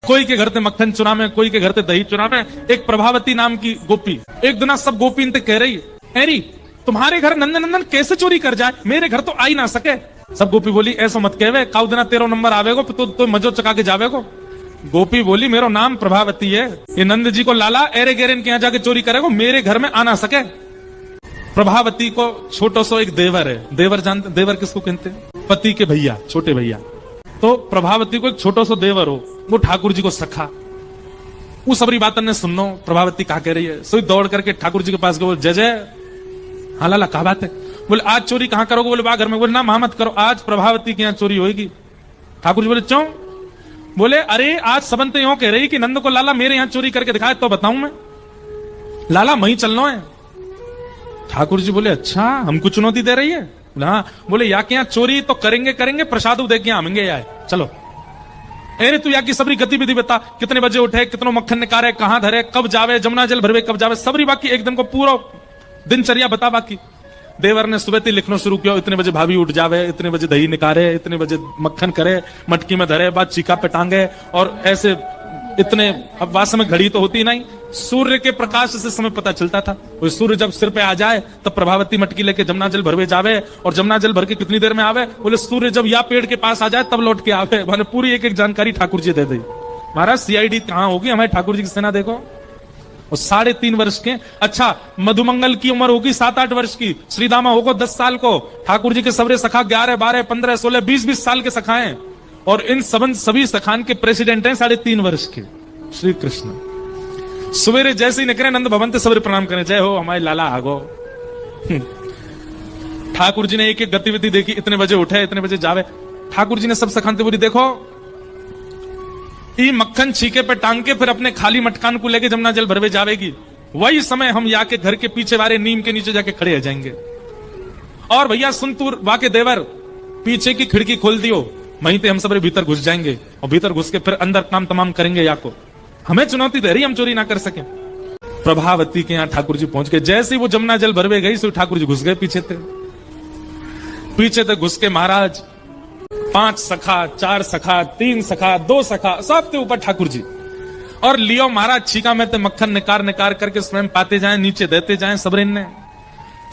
कोई के घर ते मक्खन चुरा में, कोई के घर ते दही चुरा में। एक प्रभावती नाम की गोपी एक दिन सब गोपी इनते कह रही, हैरी तुम्हारे घर नंदन नंदन कैसे चोरी कर जाए, मेरे घर तो आ ही ना सके। सब गोपी बोली ऐसा मत कहवे, काउ दिना तेरो नंबर आवेगो तो मजो चका के जावेगो। गोपी बोली मेरो नाम प्रभावती है, ये नंद जी को लाला एरे गेरे के यहाँ जाके चोरी करेगो, मेरे घर में आ ना सके। प्रभावती को छोटो सो एक देवर है, देवर जानते, देवर किसको कहते हैं? पति के भैया, छोटे भैया। तो प्रभावती को एक छोटो सो देवर हो, वो ठाकुर जी को सखा। वो सबरी बातन ने सुनो प्रभावती कहा कह रही है, सोई दौड़ करके ठाकुर जी के पास गए, जय जय। हाँ लाला क्या बात है? बोले आज चोरी कहां करोगे? बोले बा घर में। बोले ना मत करो, आज प्रभावती के यहाँ चोरी होगी। ठाकुर जी बोले क्यों? बोले अरे आज सबंत यूं कह रही कि नंद को लाला मेरे यहाँ चोरी करके दिखाए तो बताऊं मैं, लाला वहीं चलना है। ठाकुर जी बोले अच्छा हमको चुनौती दे रही है? हाँ। बोले या के यहाँ चोरी तो करेंगे करेंगे, प्रसाद दे के आएंगे यार, चलो। अरे तू या की सबरी गतिविधि बता, कितने बजे उठे, कितनो मक्खन निकाले, कहां धरे, कब जावे, जमुना जल भरवे कब जावे, सबरी बाकी एक दिन को पूरा दिनचर्या बता। बाकी देवर ने सुबह लिखना शुरू किया, इतने बजे भाभी उठ जावे, इतने बजे दही निकाले, इतने बजे मक्खन करे, मटकी में धरे, बाद चीका पे टांगे, और ऐसे इतने। अब वास्तव में घड़ी तो होती नहीं, सूर्य के प्रकाश से समय पता चलता था। वो सूर्य जब सिर पे आ जाए तब प्रभावती मटकी लेके जमुना जल भरवे जावे, और जमुना जल भर के कितनी देर में आवे? बोले सूर्य जब या पेड़ के पास आ जाए तब लौट के आवे। मैंने पूरी एक एक जानकारी ठाकुर जी दे दी। महाराज सीआईडी कहां होगी, हमारे ठाकुर जी की सेना देखो। और 3.5 वर्ष के, अच्छा मधुमंगल की उम्र होगी 7-8 वर्ष की, श्रीदामा होगा 10 साल को, ठाकुर जी के सबरे सखा 11, 12, 15, 16, 20 साल के सखा हैं, और इन सभी सखान के प्रेसिडेंट हैं 3.5 वर्ष के श्री कृष्ण। सवेरे जैसे ही निकले नंद भवन से सबरे प्रणाम करें, जय हो हमारे लाला आगो। ठाकुर जी ने एक एक गतिविधि देखी, इतने बजे उठे, इतने बजे जावे। ठाकुर जी ने सब सखानते बोली देखो ये मक्खन छीके पे टांग के फिर अपने खाली मटकान को लेके जमुना जल भरवे जावेगी, वही समय हम या के घर के पीछे वाले नीम के नीचे जाके खड़े हो जाएंगे। और भैया सुन तू वाके देवर, पीछे की खिड़की खोल दियो, वहीं पे हम सब भीतर घुस जाएंगे, और भीतर घुस के फिर अंदर काम तमाम करेंगे। या को हमें चुनौती दे रही, हम चोरी ना कर सके। प्रभावती के यहाँ ठाकुर जी पहुंच गए, जैसे ही वो जमुना जल भरवे गई सो ठाकुर जी घुस गए पीछे थे घुस के महाराज 5 सखा, 4 सखा, 3 सखा, 2 सखा, सबके ऊपर ठाकुर जी। और लियो महाराज छीका में ते मक्खन निकार करके स्वयं पाते जाए, नीचे देते जाए। सबरेन ने,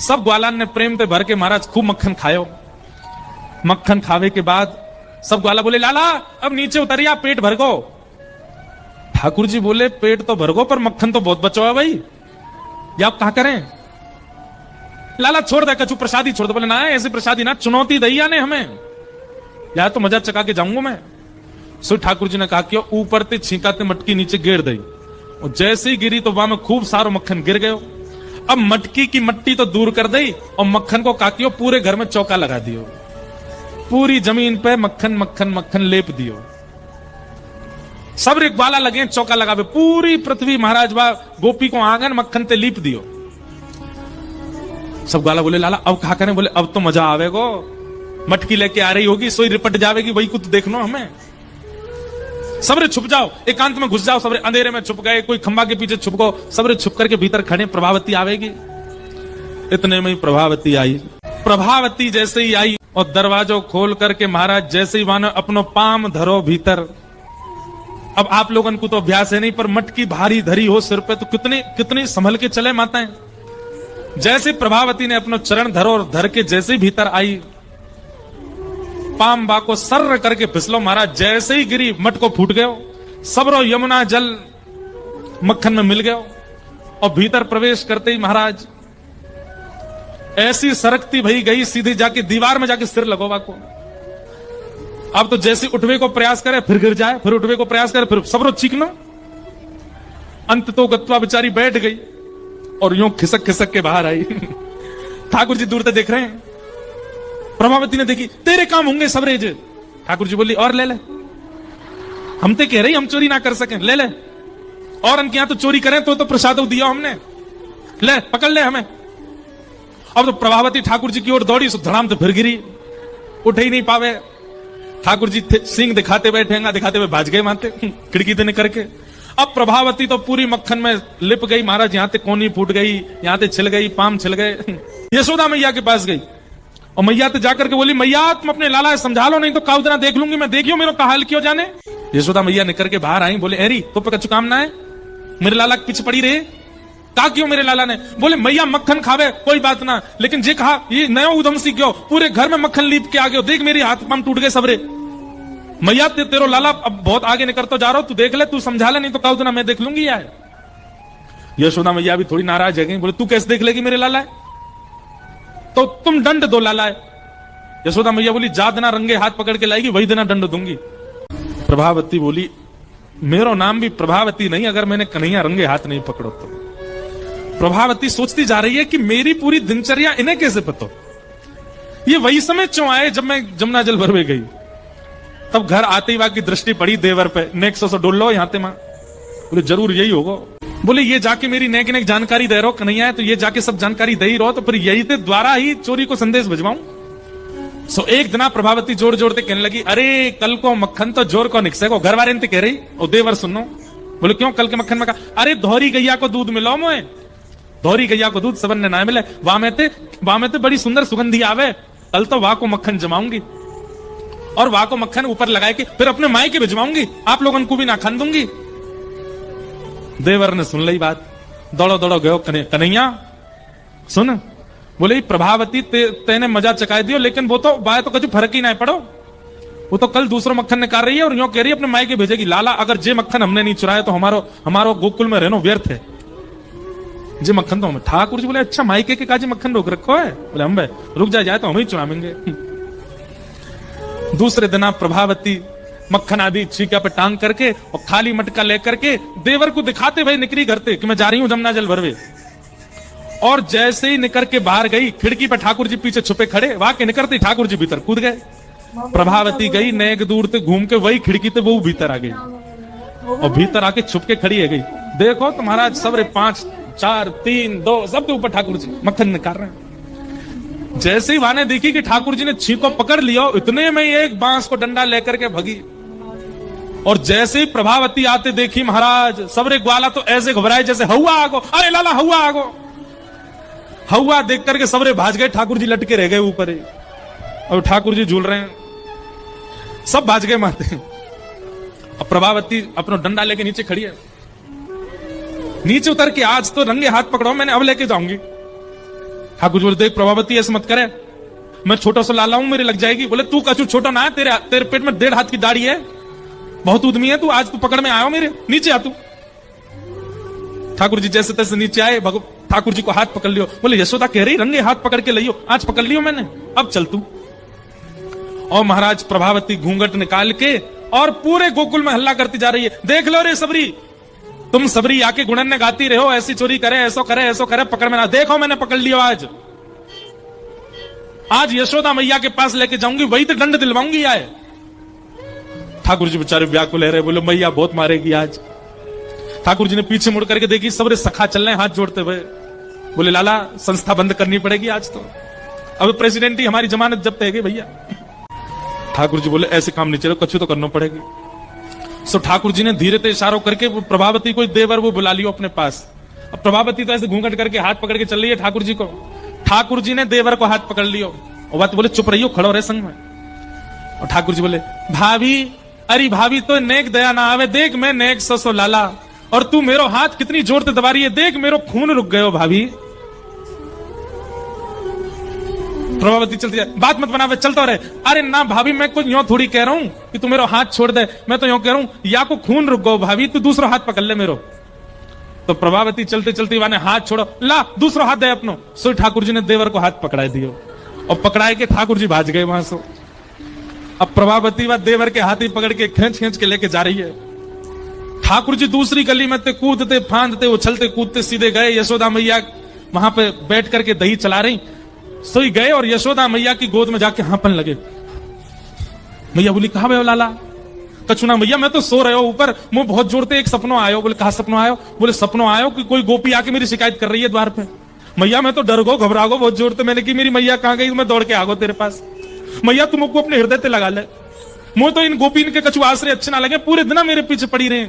सब ग्वालान ने प्रेम पे भर के महाराज खूब मक्खन खायो। मक्खन खावे के बाद सब ग्वाला बोले लाला अब नीचे उतरिया, पेट भर गो। ठाकुर जी बोले पेट तो भर गो पर मक्खन तो बहुत बचो है भाई, या आप कहा करें? लाला छोड़ दे कछु, प्रसादी छोड़ दे। बोले ना ऐसी प्रसादी ना, चुनौती दैया ने हमें, या तो मजा चका के जाऊंगा मैं। सो ठाकुर जी ने कहा कि ऊपर ते छींकाते मटकी नीचे गिर दी, और जैसे ही गिरी तो वहां में खूब सारो मक्खन गिर गयो। अब मटकी की मट्टी तो दूर कर दी, और मक्खन को काटियो, पूरे घर में चौका लगा दियो, पूरी जमीन पे मक्खन मक्खन मक्खन लेप दियो। सब रिकबाला लगे चौका लगावे, पूरी पृथ्वी महाराज बा गोपी को आंगन मक्खन ते लीप दियो। सब ग्वाला बोले लाला अब कहा करें? बोले अब तो मजा आवेगो, मटकी लेके आ रही होगी, सोई रिपट जावेगी, वही कुछ देखनो हमें। सबरे छुप जाओ, एकांत में घुस जाओ, सबरे अंधेरे में छुप गए, कोई खंबा के पीछे छुप गो, सबरे छुप करके भीतर खड़े, प्रभावती आवेगी। इतने में ही प्रभावती आई। प्रभावती जैसे ही आई और दरवाजो खोल करके महाराज जैसे ही मानो अपनो पाम धरो भीतर। अब आप लोगन को तो अभ्यास है नहीं, पर मटकी भारी धरी हो सिर पे तो कितनी संभल के चले माताएं। जैसे प्रभावती ने अपनो चरण धरो और धर के जैसे भीतर आई, पाम बा को सर्र करके फिसलो महाराज, जैसे ही गिरी मट को फूट गयो, सबरो यमुना जल मक्खन में मिल गयो। और भीतर प्रवेश करते ही महाराज ऐसी सरकती भई गई, सीधे जाके दीवार में जाके सिर लगोवा को। अब तो जैसे उठवे को प्रयास करे फिर गिर जाए, फिर उठवे को प्रयास करे फिर सबरो चीखना। अंत तो गत्वा बेचारी बैठ गई और यूं खिसक खिसक के बाहर आई। ठाकुर जी दूर से देख रहे हैं। प्रभावती ने देखी, तेरे काम होंगे सबरेज। ठाकुर जी बोली और ले ले, हम तो कह रही हम चोरी ना कर सकें, ले ले। और उनके यहां तो चोरी करें तो प्रसाद दिया हमने, ले पकड़ ले हमें। अब तो प्रभावती ठाकुर जी की ओर दौड़ी, सो धड़ाम तो फिर गिरी, उठ ही नहीं पावे। ठाकुर जी सिंह दिखाते बैठेंगा, दिखाते हुए भाज गए मानते खिड़की देने करके। अब प्रभावती तो पूरी मक्खन में लिप गई महाराज, यहां से कोनी फूट गई, यहां से छिल गई, पाम छिल गए। यशोदा मैया के पास गई और मैया तो जाकर के बोली, मैया तुम अपने लाला समझा लो, नहीं तो काउदना देख लूंगी मैं, देखियो मेरा का हाल क्यों जाने। यशोदा मैया निकल के बाहर आई, बोले एरी तो पे कछु काम ना है, मेरे लाला के पीछे पड़ी रहे। कहा क्यों मेरे लाला ने? बोले मैया मक्खन खावे कोई बात ना, लेकिन जे कहा ये नया उधम सी क्यों, पूरे घर में मक्खन लीप के आ गयो, देख मेरे हाथ पांव टूट गए सबरे। मैया तेरो लाला अब बहुत आगे निकल तो जा रहा हो, तू देख ले, तू समझा ले, नहीं तो कहो तो ना मैं देख लूंगी यार। यशोदा मैया भी थोड़ी नाराज है गई, बोले तू कैसे देख लेगी मेरे लाला है, तो तुम दंड दो लाला है। यशोदा मैया बोली जा देना रंगे हाथ पकड़ के लाएगी, वही देना दंड दूंगी। प्रभावती बोली मेरो नाम भी प्रभावती नहीं, अगर मैंने कन्हैया रंगे हाथ नहीं पकड़ो तो। प्रभावती सोचती जा रही है कि मेरी पूरी दिनचर्या इन्हें कैसे पता, ये वही समय क्यों आए जब मैं जमुना जल भरवे गई। तब घर आते ही वहां की दृष्टि पड़ी देवर पे, नेक सो डोल लो यहाँ मां, बोले जरूर यही होगा। बोले ये जाके मेरी नेक नेक जानकारी दे रहो कन्हैया है, तो ये जाके सब जानकारी दे ही रहो, तो फिर यही ते द्वारा ही चोरी को संदेश भिजवाऊं। सो एक दिन प्रभावती जोड़ जोड़ते कहने लगी, अरे कल को मक्खन तो जोर को निकसे को, घर वाले कह रही और देवर सुनो। बोले क्यों कल के मक्खन में? कहा अरे धोरी गैया को दूध मिलो मोए, धोरी गैया को दूध सबन ने ना मिले, वहां में ते बड़ी सुंदर सुगंधी आवे, कल तो वहां को मक्खन जमाऊंगी और वहां को मक्खन ऊपर लगाए के फिर अपने मायके भिजवाऊंगी, आप लोगों को भी ना खान दूंगी। देवर ने सुन ली बात, दौड़ो दौड़ो गयो कन्हैया सुन। बोले प्रभावती तेने मजा चकाए दियो, लेकिन वो तो बाय तो कुछ फर्क ही ना पड़ो, वो तो कल दूसरा मक्खन निकाल रही है और यूं कह रही है अपने मायके भेजेगी। लाला अगर जे मक्खन हमने नहीं चुराया तो हमारो गोकुल में रहनो व्यर्थ है, जे मक्खन तो हमें। ठाकुर जी बोले अच्छा मायके के काजी मक्खन रोक रखो है? बोले हम रुक जाए तो हम ही चुरावेंगे। दूसरे दिन प्रभावती मक्खन आदि चीका पे टांग करके और खाली मटका लेकर के देवर को दिखाते हुए निकली घर से कि मैं जा रही हूं जमुना जल भरवे। और जैसे ही निकल के बाहर गई, खिड़की पर ठाकुर जी पीछे छुपे खड़े, वहां के निकलते ठाकुर जी भीतर कूद गए। प्रभावती गई नेक दूर से घूम के वही खिड़की से वो भीतर आ गई और भीतर आके छुप के खड़ी है गई। देखो तुम्हारा सबरे 5 4 3 2 सबके ऊपर ठाकुर जी मक्खन निकाल रहे हैं। जैसे ही वाने देखी कि ठाकुर जी ने छीको पकड़ लिया, इतने में एक बांस को डंडा लेकर के भगी। और जैसे ही प्रभावती आते देखी महाराज, सबरे ग्वाला तो ऐसे घबराए जैसे हवा आगो, अरे लाला हवा आगो। हवा देख करके सबरे भाज गए, ठाकुर जी लटके रह गए ऊपर ही और ठाकुर जी झूल रहे हैं, सब भाज गए मारते। अब प्रभावती अपना डंडा लेके नीचे खड़ी है, नीचे उतर के आज तो रंगे हाथ पकड़ो, मैंने अब लेके जाऊंगी। ठाकुर जी बोले देख प्रभावती ऐसे मत करे, मैं छोटा सा लाला हूं, मेरे लग जाएगी। बोले तू कछु छोटा ना है, तेरे पेट में 1.5 हाथ की दाढ़ी है, बहुत उद्यमी है तू, आज तू पकड़ में आयो मेरे, नीचे आ तू। ठाकुर जी जैसे तैसे नीचे आए, ठाकुर जी को हाथ पकड़ लियो। बोले यशोदा कह रही रंगे हाथ पकड़ के लियो, आज पकड़ लियो मैंने, अब चल तू। और महाराज प्रभावती घूंघट निकाल के और पूरे गोकुल में हल्ला करती जा रही है, देख लो रे सबरी, तुम सबरी आके गुणन ने गाती रहो, ऐसी चोरी करे, ऐसो करे, पकड़ में ना, देखो मैंने पकड़ लियो आज यशोदा मैया के पास लेके जाऊंगी, वही तो दंड दिलवाऊंगी आए। ठाकुर जी बेचारे व्याकुल रहे, बोले मैया बहुत मारेगी आज। ठाकुर जी ने पीछे मुड़ करके देखी, सबरे सखा चल रहे हाथ जोड़ते हुए। बोले लाला संस्था बंद करनी पड़ेगी आज तो, अब प्रेसिडेंट ही हमारी जमानत जब्त है भैया। ठाकुर जी बोले ऐसे काम नहीं चले, कछु तो करना पड़ेगी। सो ठाकुर जी ने धीरे से इशारों करके प्रभावती को देवर वो बुला लियो अपने पास। अब प्रभावती तो ऐसे घूंघट करके हाथ पकड़ के चल रही है ठाकुर जी को। ठाकुर जी ने देवर को हाथ पकड़ लियो और बात बोले चुप रहियो, खड़ो रहे संग में। और ठाकुर जी बोले भाभी, अरे भाभी तो नेक दया ना आवे, देख मैं नेक सो लाला, और तू मेरो हाथ कितनी जोर से दबा रही है, देख मेरो खून रुक गयो भाभी। प्रभावती चलती है, बात मत बनावे, चलता रहे। अरे ना भाभी मैं कुछ यूं थोड़ी कह रहा हूं कि तू मेरो हाथ छोड़ दे, मैं तो यूं कह रहा हूं या को खून रुक गयो भाभी, तू दूसरा हाथ पकड़ ले मेरो। तो प्रभावती चलते चलते वाने हाथ छोड़ो, ला दूसरा हाथ दे अपनो। सो ठाकुर जी ने देवर को हाथ पकड़ाई दियो और पकड़ाए के ठाकुर जी भाज गए वहां से। अब प्रभावती व देवर के हाथ ही पकड़ के खींच खींच के लेके जा रही है। ठाकुर जी दूसरी गली में कूदते फांदते उछलते कूदते सीधे गए, यशोदा मैया वहां पे बैठ करके दही चला रही, सोई गए और यशोदा मैया की गोद में जाके हांपन लगे। मैया बोली कहा भैया लाला? कछुना मैया मैं तो सो रहे हो ऊपर, मुंह बहुत जोड़ते एक सपनों आयो। बोले कहा सपनों आयो? बोले सपनों आयो कि कोई गोपी आके मेरी शिकायत कर रही है द्वार पे। मैया मैं तो डर गो घबरा गो बहुत जोड़ते, मैंने की मेरी मैया कहां गई, मैं दौड़ के आ गो तेरे पास। मैया तुम को अपने हृदय पे लगा ले, मुझे तो इन गोपी के कछु आश्रय अच्छे ना लगे, पूरे दिन मेरे पीछे पड़ी रहे।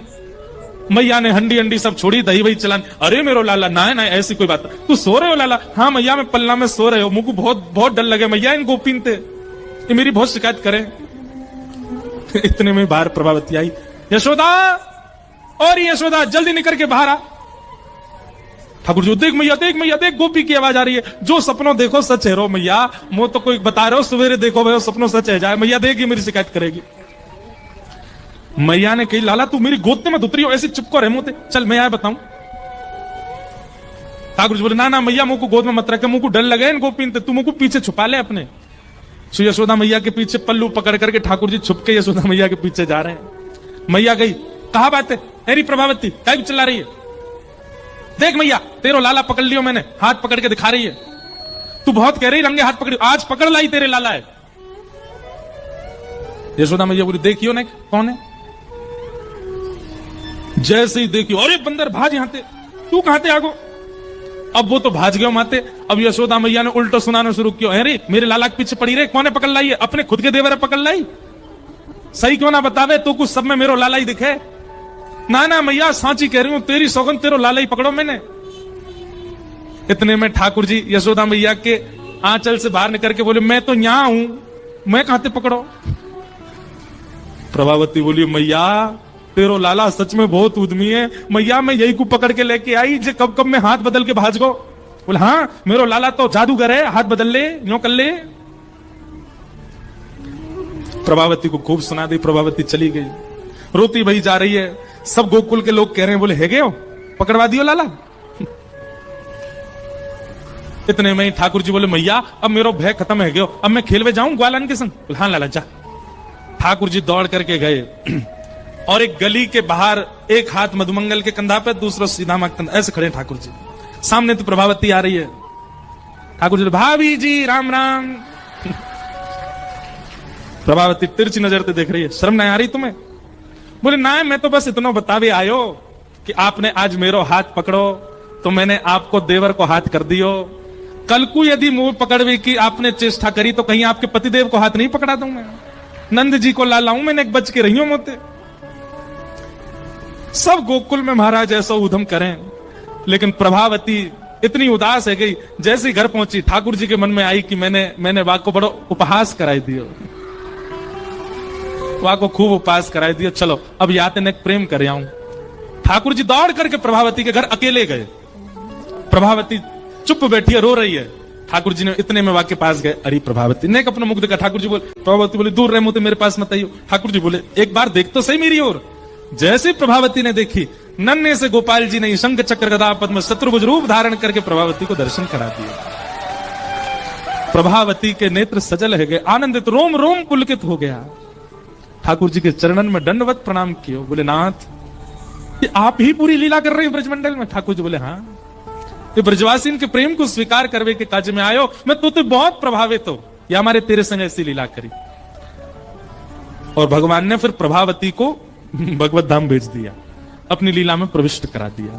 मैया ने हंडी हंडी सब छोड़ी, दही वही चलान। अरे मेरो लाला ना है ना ऐसी कोई बात, तू सो रहे हो लाला? हाँ मैया मैं पल्ला में सो रहे हो, मुझको बहुत बहुत डर लगे मैया इन गोपीन थे, ये मेरी बहुत शिकायत करे। इतने में बाहर प्रभावती आई, यशोदा और यशोदा जल्दी निकल के बाहर आ। ठाकुर जी देख मैया देख मैया देख, गोपी की आवाज आ रही है, जो सपनों देखो सच है रो मैया, मुंह तो कोई बता रहे हो सवेरे देखो भाई सपनों सच है जाए, मैया देगी मेरी शिकायत करेगी। मैया ने कही लाला तू मेरी गोद में मत उतरी हो, ऐसे चुपको रहे मुंह, चल मैं बताऊं। ठाकुर जी बोले ना ना मैया मुंह को गोद में मत रखे, मुंह को डर लगे इन गोपी, तू मुंह को पीछे छुपा ले अपने। सो यशोदा मैया के पीछे पल्लू पकड़ करके ठाकुर जी छुप के यशोदा मैया के पीछे जा रहे हैं। मैया गई, कहा बात है अरे प्रभावती क्या भी चिल्ला रही है, देख मैया तेरो लाला पकड़ लियो मैंने, हाथ पकड़ के दिखा रही है, तू बहुत कह रही रंगे हाथ पकड़ी, आज पकड़ लाई तेरे लाला है। यशोदा मैया बोली देखियो ना कौन है, जैसे ही देखियो अरे बंदर भाज यहां ते, तू कहां ते आगो। अब वो तो भाज गयो माते। अब यशोदा मैया ने उल्टा सुनाना शुरू किया, अरे मेरे लाला के पीछे पड़ी रे, कौन पकड़ लाई है, अपने खुद के देवर पकड़ लाई, सही क्यों ना बतावे, तो कुछ सब में मेरो लाला ही दिखे। ना ना मैया सांची कह रही हूं, तेरी सौगंध तेरो लाला ही पकड़ो मैंने। इतने में ठाकुर जी यशोदा मैया के आंचल से बाहर निकल के बोले मैं तो यहां हूं, मैं कहां ते पकड़ो। प्रभावती बोली मैया तेरो लाला सच में बहुत उद्यमी है, मैया मैं यही को पकड़ के लेके आई, जे कब कब में हाथ बदल के भाज गो। बोले हाँ मेरो लाला तो जादूगर है, हाथ बदल ले यूं कर ले। प्रभावती को खूब सुना दी, प्रभावती चली गई, रोती भई जा रही है। सब गोकुल के लोग कह रहे हैं बोले है गए हो, पकड़वा दियो लाला। इतने में ठाकुर जी बोले मैया अब मेरो भय खत्म है गयो, अब मैं खेलवे जाऊं ग्वालन के संग। बोले हाँ लाला जा। ठाकुर जी दौड़ करके गए और एक गली के बाहर एक हाथ मधुमंगल के कंधा पे, दूसरा सीधा मां कंधा, ऐसे खड़े ठाकुर जी। सामने तो प्रभावती आ रही है। ठाकुर जी भाभी जी राम राम। प्रभावती तिरछी नजर से देख रही है, शर्म नहीं आ रही तुम्हें। बोले ना मैं तो बस इतना बतावे आयो कि आपने आज मेरो हाथ पकड़ो तो मैंने आपको देवर को हाथ कर दियो, कल को यदि मुंह पकड़वे की आपने चेष्टा करी तो कहीं आपके पतिदेव को हाथ नहीं पकड़ा दूं मैं, नंद जी को लालाऊं मैंने, एक बच के रही हूं मोते। सब गोकुल में महाराज ऐसा उधम करें, लेकिन प्रभावती इतनी उदास है गई, जैसे घर पहुंची ठाकुर जी के मन में आई कि मैंने वाक को बड़ो उपहास कराई दियो, वाक को खूब उपहास कराई दियो, चलो अब याते ने प्रेम कर आऊं। ठाकुर जी दौड़ करके प्रभावती के घर अकेले गए। प्रभावती चुप बैठी है, रो रही है। ठाकुर जी ने इतने में वाक के पास गए, अरे प्रभावती ने अपना मुख देखा। ठाकुर जी बोले, प्रभावती बोले दूर रहे मुझे मेरे पास मत आइयो। ठाकुर जी बोले एक बार देख तो सही मेरी ओर। जैसे प्रभावती ने देखी, नन्हे से गोपाल जी ने शंख चक्र गदा पद्म शत्रुभुज रूप धारण करके प्रभावती को दर्शन करा दिया। प्रभावती के नेत्र सजल है गए, आनंदित, रोम रोम पुलकित हो गया। ठाकुर जी के चरणन में दंडवत प्रणाम किया। बोले नाथ ये आप ही पूरी लीला कर रहे हैं ब्रजमंडल में। ठाकुर जी बोले हाँ, ये ब्रजवासी के प्रेम को स्वीकार करवे के काज में आयो, मैं तो बहुत प्रभावित हो, या हमारे तेरे संग ऐसी लीला करी। और भगवान ने फिर प्रभावती को भगवत धाम भेज दिया, अपनी लीला में प्रविष्ट करा दिया।